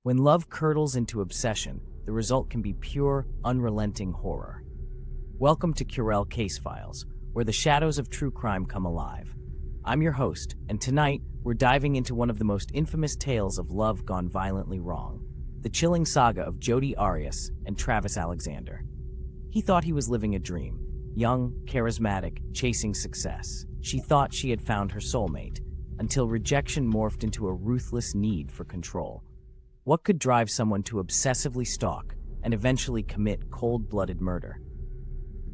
When love curdles into obsession, the result can be pure, unrelenting horror. Welcome to Curell Case Files, where the shadows of true crime come alive. I'm your host, and tonight we're diving into one of the most infamous tales of love gone violently wrong, the chilling saga of Jodi Arias and Travis Alexander. He thought he was living a dream, young, charismatic, chasing success. She thought she had found her soulmate, until rejection morphed into a ruthless need for control. What could drive someone to obsessively stalk and eventually commit cold-blooded murder?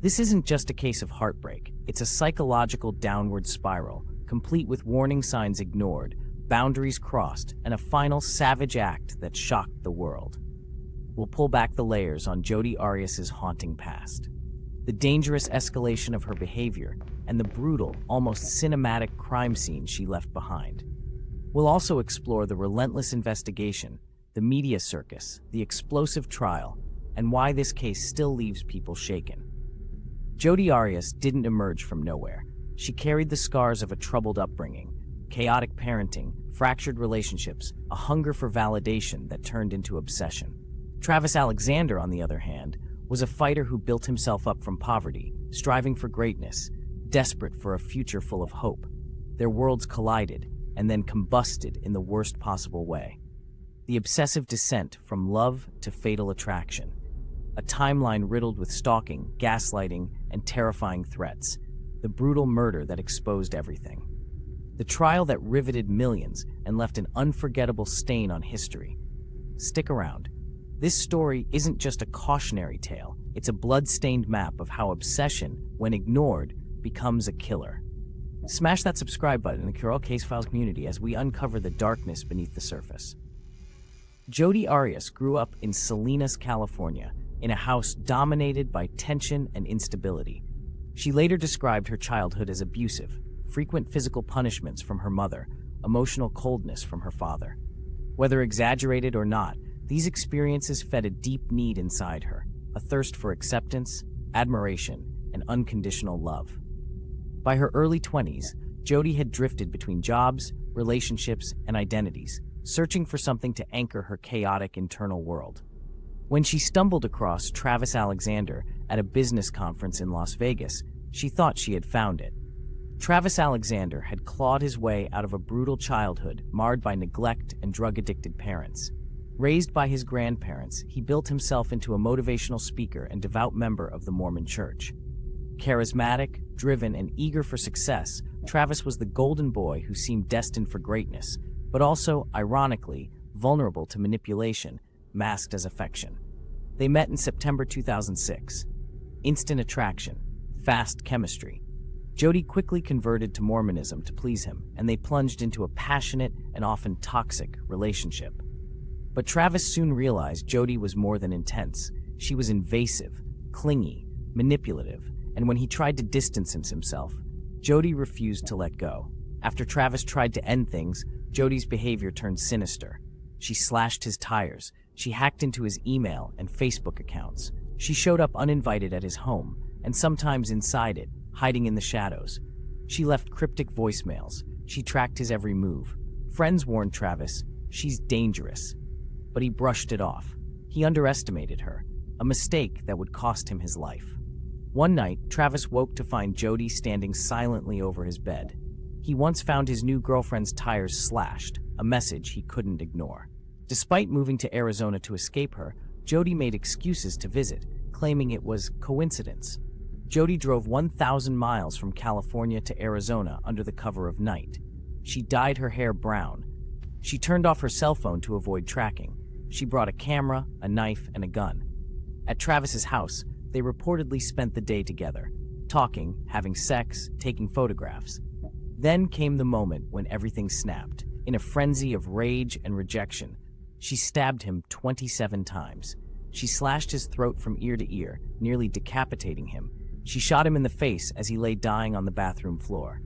This isn't just a case of heartbreak, it's a psychological downward spiral, complete with warning signs ignored, boundaries crossed, and a final savage act that shocked the world. We'll pull back the layers on Jodi Arias' haunting past, the dangerous escalation of her behavior, and the brutal, almost cinematic crime scene she left behind. We'll also explore the relentless investigation, the media circus, the explosive trial, and why this case still leaves people shaken. Jodi Arias didn't emerge from nowhere. She carried the scars of a troubled upbringing, chaotic parenting, fractured relationships, a hunger for validation that turned into obsession. Travis Alexander, on the other hand, was a fighter who built himself up from poverty, striving for greatness, desperate for a future full of hope. Their worlds collided, and then combusted in the worst possible way. The obsessive descent from love to fatal attraction. A timeline riddled with stalking, gaslighting, and terrifying threats. The brutal murder that exposed everything. The trial that riveted millions and left an unforgettable stain on history. Stick around. This story isn't just a cautionary tale, it's a blood-stained map of how obsession, when ignored, becomes a killer. Smash that subscribe button in the Curell Case Files community as we uncover the darkness beneath the surface. Jodi Arias grew up in Salinas, California, in a house dominated by tension and instability. She later described her childhood as abusive, frequent physical punishments from her mother, emotional coldness from her father. Whether exaggerated or not, these experiences fed a deep need inside her, a thirst for acceptance, admiration, and unconditional love. By her early 20s, Jodi had drifted between jobs, relationships, and identities, searching for something to anchor her chaotic internal world. When she stumbled across Travis Alexander at a business conference in Las Vegas, she thought she had found it. Travis Alexander had clawed his way out of a brutal childhood marred by neglect and drug-addicted parents. Raised by his grandparents, he built himself into a motivational speaker and devout member of the Mormon Church. Charismatic, driven, and eager for success, Travis was the golden boy who seemed destined for greatness, but also, ironically, vulnerable to manipulation, masked as affection. They met in September 2006. Instant attraction, fast chemistry. Jodi quickly converted to Mormonism to please him, and they plunged into a passionate and often toxic relationship. But Travis soon realized Jodi was more than intense. She was invasive, clingy, manipulative, and when he tried to distance himself, Jodi refused to let go. After Travis tried to end things, Jodi's behavior turned sinister. She slashed his tires. She hacked into his email and Facebook accounts. She showed up uninvited at his home, and sometimes inside it, hiding in the shadows. She left cryptic voicemails. She tracked his every move. Friends warned Travis, "She's dangerous." But he brushed it off. He underestimated her, a mistake that would cost him his life. One night, Travis woke to find Jodi standing silently over his bed. He once found his new girlfriend's tires slashed, a message he couldn't ignore. Despite moving to Arizona to escape her, Jodi made excuses to visit, claiming it was coincidence. Jodi drove 1,000 miles from California to Arizona under the cover of night. She dyed her hair brown. She turned off her cell phone to avoid tracking. She brought a camera, a knife, and a gun. At Travis's house, they reportedly spent the day together, talking, having sex, taking photographs. Then came the moment when everything snapped. In a frenzy of rage and rejection, she stabbed him 27 times. She slashed his throat from ear to ear, nearly decapitating him. She shot him in the face as he lay dying on the bathroom floor.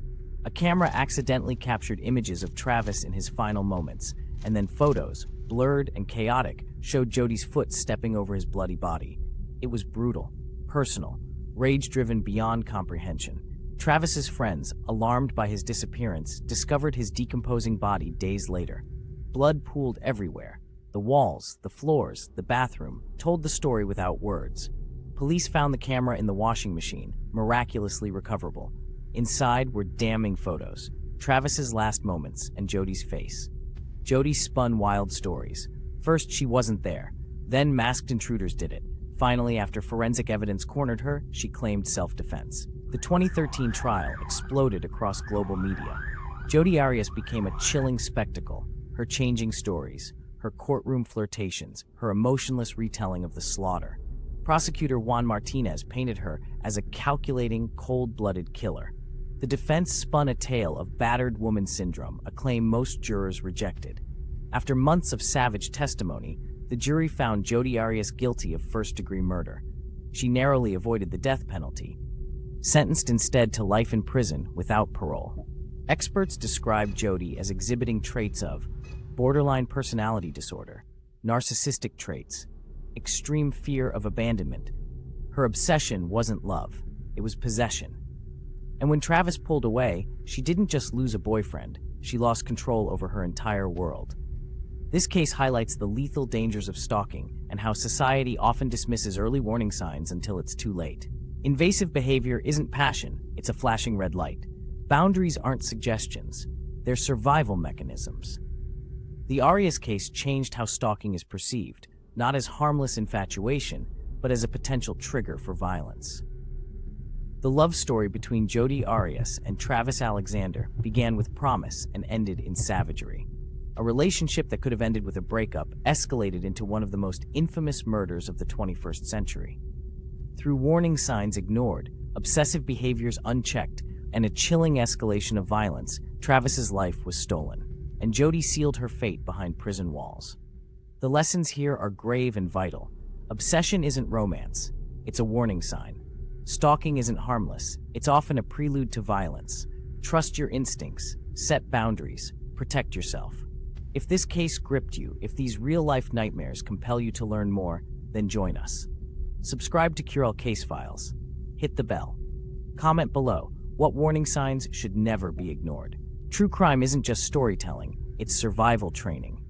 A camera accidentally captured images of Travis in his final moments, and then photos, blurred and chaotic, showed Jodi's foot stepping over his bloody body. It was brutal, personal, rage-driven beyond comprehension. Travis's friends, alarmed by his disappearance, discovered his decomposing body days later. Blood pooled everywhere. The walls, the floors, the bathroom told the story without words. Police found the camera in the washing machine, miraculously recoverable. Inside were damning photos, Travis's last moments and Jodi's face. Jodi spun wild stories. First, she wasn't there. Then masked intruders did it. Finally, after forensic evidence cornered her, she claimed self-defense. The 2013 trial exploded across global media. Jodi Arias became a chilling spectacle. Her changing stories, her courtroom flirtations, her emotionless retelling of the slaughter. Prosecutor Juan Martinez painted her as a calculating, cold-blooded killer. The defense spun a tale of battered woman syndrome, a claim most jurors rejected. After months of savage testimony, the jury found Jodi Arias guilty of first-degree murder. She narrowly avoided the death penalty, sentenced instead to life in prison without parole. Experts describe Jodi as exhibiting traits of borderline personality disorder, narcissistic traits, extreme fear of abandonment. Her obsession wasn't love, it was possession. And when Travis pulled away, she didn't just lose a boyfriend, she lost control over her entire world. This case highlights the lethal dangers of stalking and how society often dismisses early warning signs until it's too late. Invasive behavior isn't passion, it's a flashing red light. Boundaries aren't suggestions, they're survival mechanisms. The Arias case changed how stalking is perceived, not as harmless infatuation, but as a potential trigger for violence. The love story between Jodi Arias and Travis Alexander began with promise and ended in savagery. A relationship that could have ended with a breakup escalated into one of the most infamous murders of the 21st century. Through warning signs ignored, obsessive behaviors unchecked, and a chilling escalation of violence, Travis's life was stolen, and Jodi sealed her fate behind prison walls. The lessons here are grave and vital. Obsession isn't romance, it's a warning sign. Stalking isn't harmless, it's often a prelude to violence. Trust your instincts, set boundaries, protect yourself. If this case gripped you, if these real-life nightmares compel you to learn more, then join us. Subscribe to Curell Case Files. Hit the bell. Comment below, what warning signs should never be ignored? True crime isn't just storytelling, it's survival training.